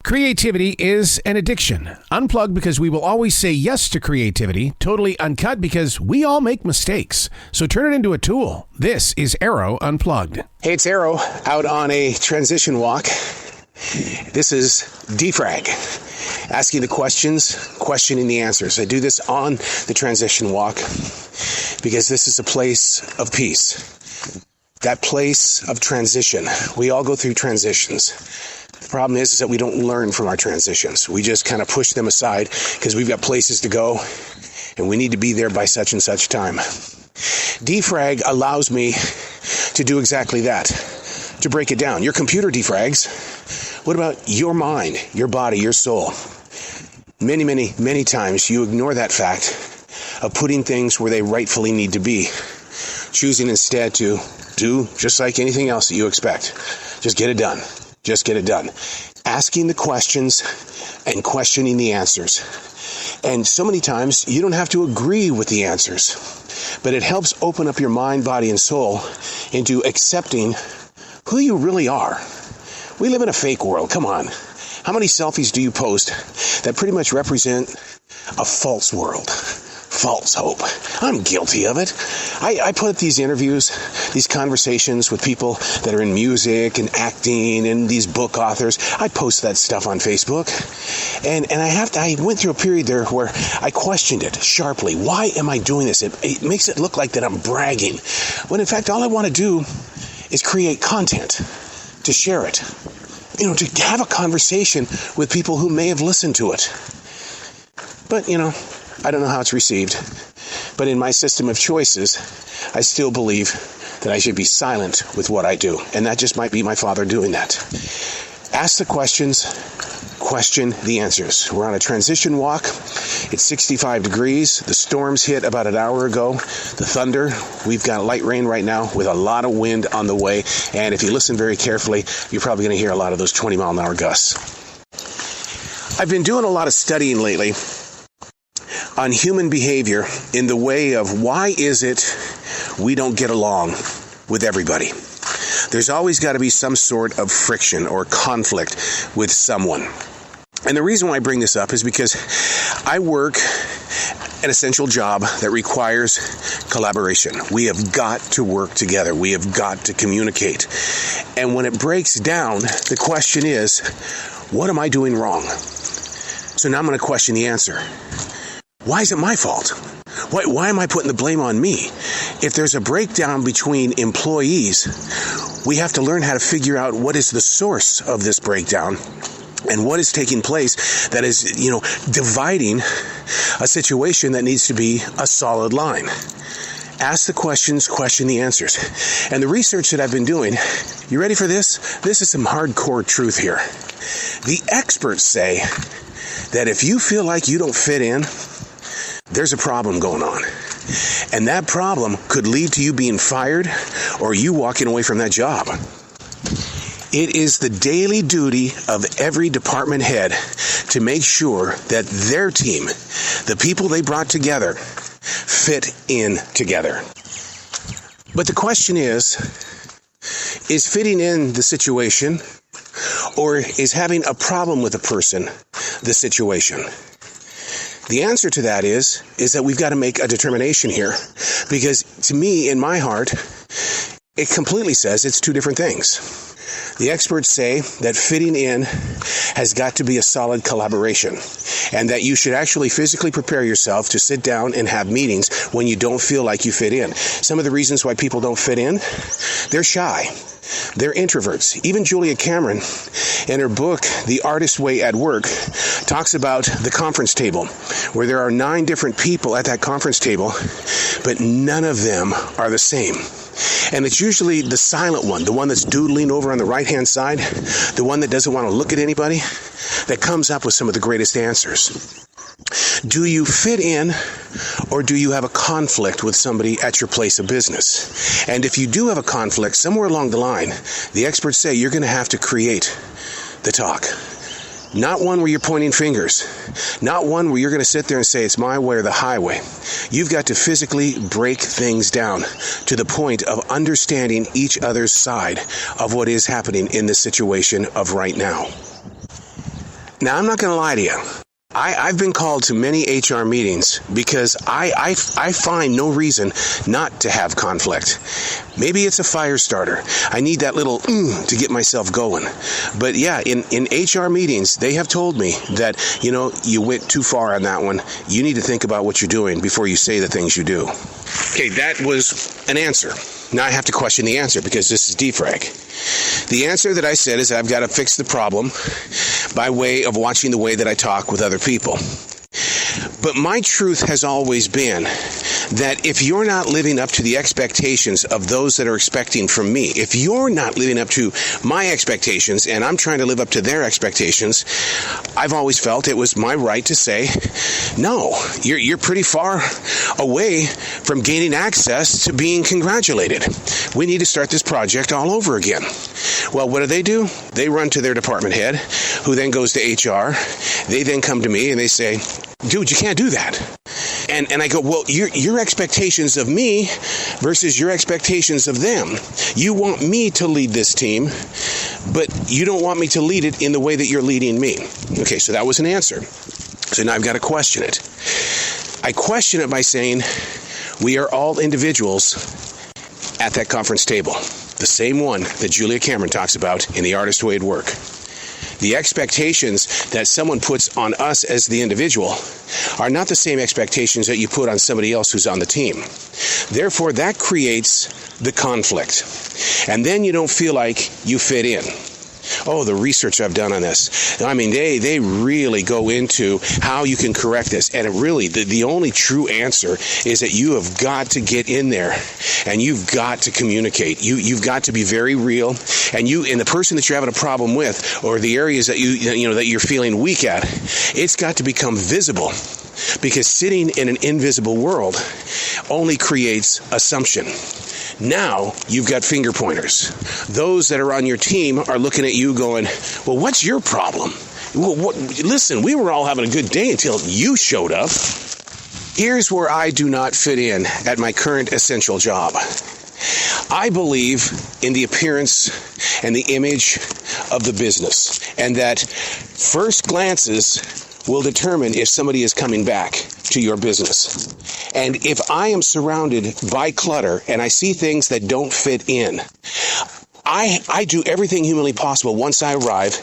Creativity is an addiction. Unplugged because we will always say yes to creativity. Totally uncut because we all make mistakes. So turn it into a tool. This is Arroe Unplugged. Hey, it's Arroe out on a transition walk. This is defrag. Asking the questions, questioning the answers. I do this on the transition walk because this is a place of peace. That place of transition. We all go through transitions. The problem is that we don't learn from our transitions. We just kind of push them aside because we've got places to go and we need to be there by such and such time. Defrag allows me to do exactly that, to break it down. Your computer defrags. What about your mind, your body, your soul? Many times you ignore that fact of putting things where they rightfully need to be, choosing instead to do just like anything else that you expect. Just get it done. Just get it done. Asking the questions and questioning the answers. And so many times you don't have to agree with the answers, but it helps open up your mind, body, and soul into accepting who you really are. We live in a fake world. Come on. How many selfies do you post that pretty much represent a false world? False hope. I'm guilty of it. I put these interviews, these conversations with people that are in music and acting and these book authors. I post that stuff on Facebook. And I went through a period there where I questioned it sharply. Why am I doing this? It makes it look like that I'm bragging. When in fact, all I want to do is create content to share it. To have a conversation with people who may have listened to it. But, I don't know how it's received, but in my system of choices, I still believe that I should be silent with what I do, and that just might be my father doing that. Ask the questions, question the answers. We're on a transition walk. It's 65 degrees. The storms hit about an hour ago. The thunder, we've got light rain right now with a lot of wind on the way, and if you listen very carefully, you're probably going to hear a lot of those 20-mile-an-hour gusts. I've been doing a lot of studying lately on human behavior in the way of why is it we don't get along with everybody. There's always got to be some sort of friction or conflict with someone. And the reason why I bring this up is because I work an essential job that requires collaboration. We have got to work together. We have got to communicate. And when it breaks down, the question is, what am I doing wrong? So now I'm going to question the answer. Why is it my fault? Why am I putting the blame on me? If there's a breakdown between employees, we have to learn how to figure out what is the source of this breakdown and what is taking place that is, dividing a situation that needs to be a solid line. Ask the questions, question the answers. And the research that I've been doing, you ready for this? This is some hardcore truth here. The experts say that if you feel like you don't fit in, there's a problem going on. And that problem could lead to you being fired or you walking away from that job. It is the daily duty of every department head to make sure that their team, the people they brought together, fit in together. But the question is fitting in the situation or is having a problem with a person the situation? The answer to that is that we've got to make a determination here, because to me, in my heart, it completely says it's two different things. The experts say that fitting in has got to be a solid collaboration, and that you should actually physically prepare yourself to sit down and have meetings when you don't feel like you fit in. Some of the reasons why people don't fit in, they're shy. They're introverts. Even Julia Cameron, in her book, The Artist's Way at Work, talks about the conference table, where there are 9 different people at that conference table, but none of them are the same. And it's usually the silent one, the one that's doodling over on the right-hand side, the one that doesn't want to look at anybody, that comes up with some of the greatest answers. Do you fit in, or do you have a conflict with somebody at your place of business? And if you do have a conflict, somewhere along the line, the experts say you're going to have to create the talk. Not one where you're pointing fingers. Not one where you're going to sit there and say it's my way or the highway. You've got to physically break things down to the point of understanding each other's side of what is happening in this situation of right now. Now, I'm not going to lie to you. I've been called to many HR meetings because I find no reason not to have conflict. Maybe it's a fire starter. I need that little to get myself going. But yeah, in HR meetings, they have told me that, you went too far on that one. You need to think about what you're doing before you say the things you do. Okay, that was an answer. Now I have to question the answer because this is defrag. The answer that I said is I've got to fix the problem by way of watching the way that I talk with other people. But my truth has always been that if you're not living up to the expectations of those that are expecting from me, if you're not living up to my expectations and I'm trying to live up to their expectations, I've always felt it was my right to say, no, you're pretty far away from gaining access to being congratulated. We need to start this project all over again. Well, what do? They run to their department head, who then goes to HR. They then come to me and they say, dude, you can't do that. And I go, well, your expectations of me versus your expectations of them. You want me to lead this team, but you don't want me to lead it in the way that you're leading me. Okay, so that was an answer. So now I've got to question it. I question it by saying, we are all individuals at that conference table. The same one that Julia Cameron talks about in The Artist Way at Work. The expectations that someone puts on us as the individual are not the same expectations that you put on somebody else who's on the team. Therefore, that creates the conflict. And then you don't feel like you fit in. Oh, the research I've done on this. I mean, they really go into how you can correct this. And it really, the only true answer is that you have got to get in there and you've got to communicate. You've got to be very real. And the person that you're having a problem with, or the areas that that you're feeling weak at, it's got to become visible. Because sitting in an invisible world only creates assumption. Now you've got finger pointers. Those that are on your team are looking at you going, well, what's your problem? Listen, we were all having a good day until you showed up. Here's where I do not fit in at my current essential job. I believe in the appearance and the image of the business, and that first glances will determine if somebody is coming back to your business. And if I am surrounded by clutter and I see things that don't fit in, I do everything humanly possible once I arrive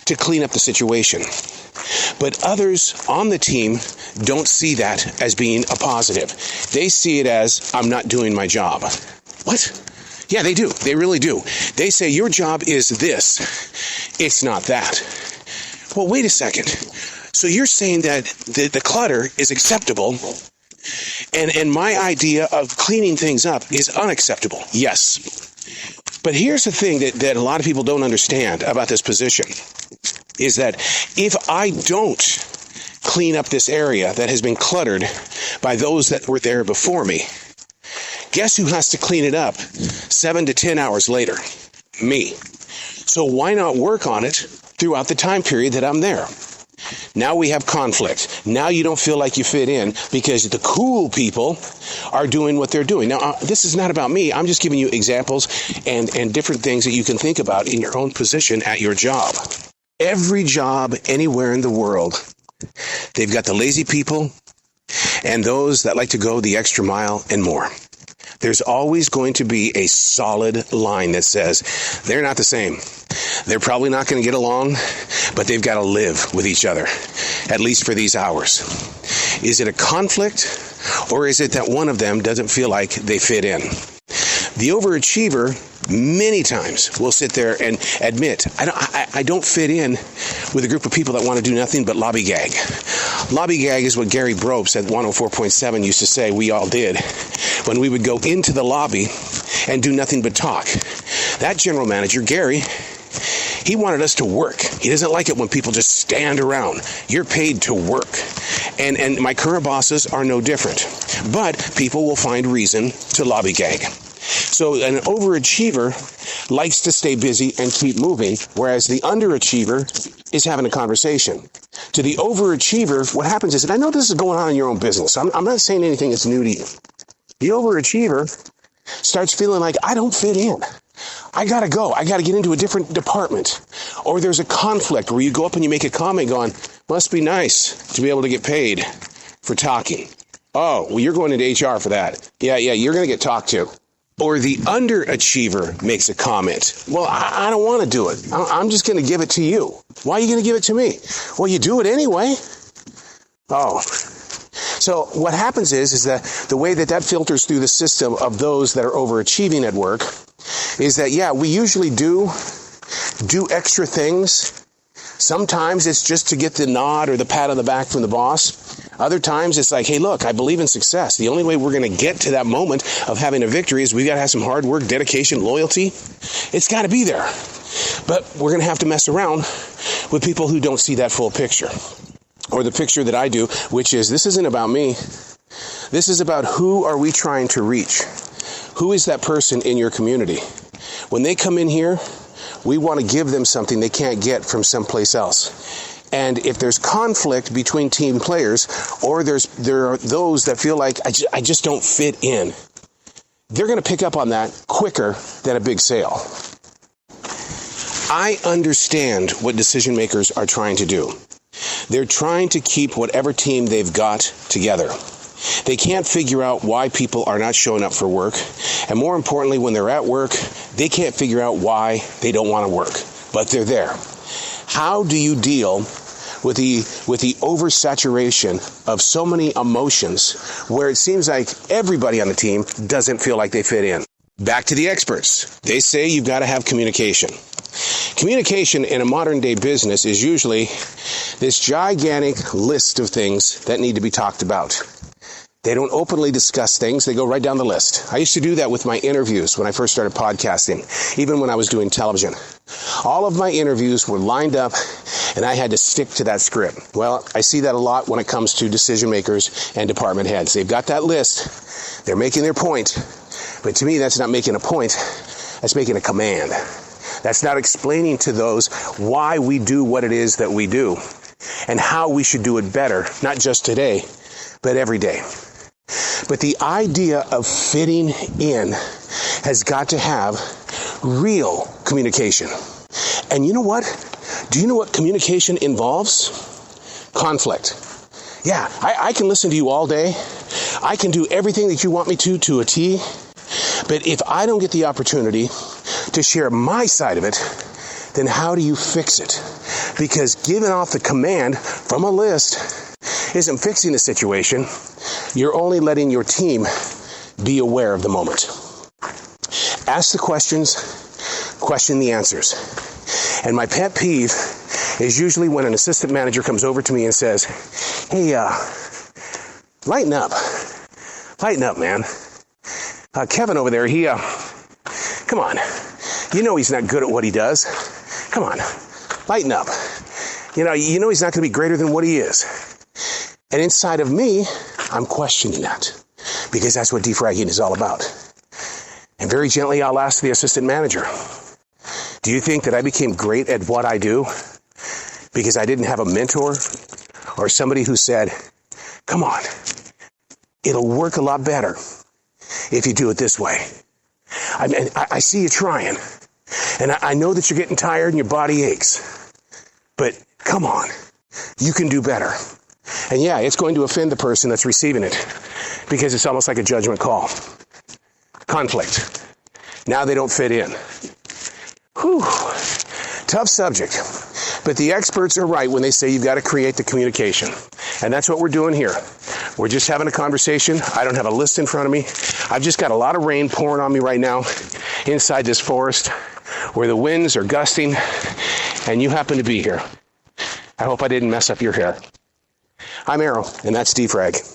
to clean up the situation. But others on the team don't see that as being a positive. They see it as, I'm not doing my job. What? Yeah, they do. They really do. They say, your job is this. It's not that. Well, wait a second. So you're saying that the clutter is acceptable, and my idea of cleaning things up is unacceptable. Yes. But here's the thing that a lot of people don't understand about this position, is that if I don't clean up this area that has been cluttered by those that were there before me, guess who has to clean it up 7 to 10 hours later? Me. So why not work on it throughout the time period that I'm there? Now we have conflict. Now you don't feel like you fit in because the cool people are doing what they're doing. Now, this is not about me. I'm just giving you examples and different things that you can think about in your own position at your job. Every job anywhere in the world, they've got the lazy people and those that like to go the extra mile and more. There's always going to be a solid line that says they're not the same. They're probably not going to get along, but they've got to live with each other, at least for these hours. Is it a conflict, or is it that one of them doesn't feel like they fit in? The overachiever many times will sit there and admit, I don't fit in with a group of people that want to do nothing but lobbygag. Lobbygag is what Gary Bropes at 104.7 used to say we all did when we would go into the lobby and do nothing but talk. That general manager, Gary, he wanted us to work. He doesn't like it when people just stand around. You're paid to work. And my current bosses are no different. But people will find reason to lobbygag. So an overachiever likes to stay busy and keep moving, whereas the underachiever is having a conversation. To the overachiever, what happens is, and I know this is going on in your own business. I'm not saying anything that's new to you. The overachiever starts feeling like, I don't fit in. I gotta go. I gotta get into a different department. Or there's a conflict where you go up and you make a comment going, must be nice to be able to get paid for talking. Oh, well, you're going into HR for that. Yeah, you're going to get talked to. Or the underachiever makes a comment. Well, I don't want to do it. I'm just going to give it to you. Why are you going to give it to me? Well, you do it anyway. Oh. So what happens is that the way that filters through the system of those that are overachieving at work is that, we usually do extra things. Sometimes it's just to get the nod or the pat on the back from the boss. Other times it's like, hey, look, I believe in success. The only way we're going to get to that moment of having a victory is we've got to have some hard work, dedication, loyalty. It's got to be there. But we're going to have to mess around with people who don't see that full picture. Or the picture that I do, which is, this isn't about me. This is about who are we trying to reach? Who is that person in your community? When they come in here, we want to give them something they can't get from someplace else. And if there's conflict between team players, or there are those that feel like I just don't fit in, they're going to pick up on that quicker than a big sale. I understand what decision makers are trying to do. They're trying to keep whatever team they've got together. They can't figure out why people are not showing up for work. And more importantly, when they're at work, they can't figure out why they don't want to work. But they're there. How do you deal with the oversaturation of so many emotions where it seems like everybody on the team doesn't feel like they fit in? Back to the experts. They say you've got to have communication. Communication in a modern day business is usually this gigantic list of things that need to be talked about. They don't openly discuss things. They go right down the list. I used to do that with my interviews when I first started podcasting, even when I was doing television. All of my interviews were lined up, and I had to stick to that script. Well, I see that a lot when it comes to decision makers and department heads. They've got that list. They're making their point. But to me, that's not making a point. That's making a command. That's not explaining to those why we do what it is that we do and how we should do it better, not just today, but every day. But the idea of fitting in has got to have real communication. And you know what? Do you know what communication involves? Conflict. Yeah, I can listen to you all day. I can do everything that you want me to a T. But if I don't get the opportunity to share my side of it, then how do you fix it? Because giving off the command from a list isn't fixing the situation. You're only letting your team be aware of the moment. Ask the questions, question the answers. And my pet peeve is usually when an assistant manager comes over to me and says, hey, lighten up. Lighten up, man. Kevin over there, come on. You know he's not good at what he does. Come on, lighten up. You know he's not going to be greater than what he is. And inside of me, I'm questioning that because that's what defragging is all about. And very gently, I'll ask the assistant manager, do you think that I became great at what I do because I didn't have a mentor or somebody who said, come on, it'll work a lot better if you do it this way. I see you trying, and I know that you're getting tired and your body aches, but come on, you can do better. And yeah, it's going to offend the person that's receiving it because it's almost like a judgment call. Conflict. Now they don't fit in. Whew. Tough subject. But the experts are right when they say you've got to create the communication. And that's what we're doing here. We're just having a conversation. I don't have a list in front of me. I've just got a lot of rain pouring on me right now inside this forest where the winds are gusting and you happen to be here. I hope I didn't mess up your hair. I'm Arroe, and that's defrag.